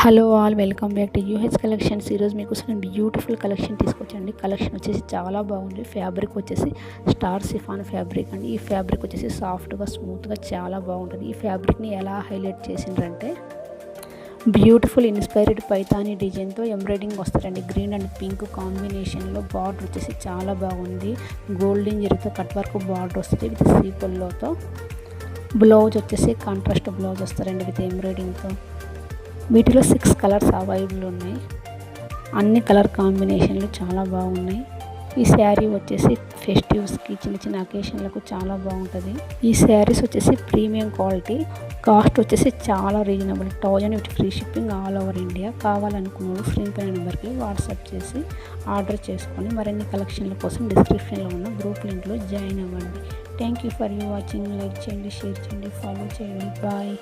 Hello all, welcome back to యూహెచ్ collections. ఈరోజు మీకోసం నేను బ్యూటిఫుల్ కలెక్షన్ తీసుకొచ్చండి. కలెక్షన్ వచ్చేసి చాలా బాగుంది. ఫ్యాబ్రిక్ వచ్చేసి స్టార్ సిఫాన్ ఫ్యాబ్రిక్ అండి. ఈ ఫ్యాబ్రిక్ వచ్చేసి సాఫ్ట్గా స్మూత్గా చాలా బాగుంటుంది. ఈ ఫ్యాబ్రిక్ని ఎలా హైలైట్ చేసిండ్రంటే బ్యూటిఫుల్ ఇన్స్పైర్డ్ పైతానీ డిజైన్తో ఎంబ్రాయిడింగ్ వస్తారండి. గ్రీన్ అండ్ పింక్ కాంబినేషన్లో బార్డర్ వచ్చేసి చాలా బాగుంది. గోల్డెన్ జరీతో కట్ వర్క్ బార్డర్ వస్తుంది విత్ సీపల్లోతో. బ్లౌజ్ వచ్చేసి కాంట్రాస్ట్ బ్లౌజ్ వస్తారండి విత్ ఎంబ్రాయిడింగ్తో. వీటిలో 6 కలర్స్ అవైలబుల్ ఉన్నాయి. అన్ని కలర్ కాంబినేషన్లు చాలా బాగున్నాయి. ఈ శారీ వచ్చేసి ఫెస్టివ్స్కి చిన్న చిన్న అకేషన్లకు చాలా బాగుంటుంది. ఈ శారీస్ వచ్చేసి ప్రీమియం క్వాలిటీ. కాస్ట్ వచ్చేసి చాలా reasonable, 1000 with free shipping all over India. కావాలనుకున్న స్క్రీన్ పైన నెంబర్కి వాట్సాప్ చేసి ఆర్డర్ చేసుకొని మరిన్ని కలెక్షన్ల కోసం డిస్క్రిప్షన్లో ఉన్న గ్రూప్ లింక్లో జాయిన్ అవ్వండి. Thank you for you watching. Like చేయండి, షేర్ చేయండి, ఫాలో చేయండి. బాయ్.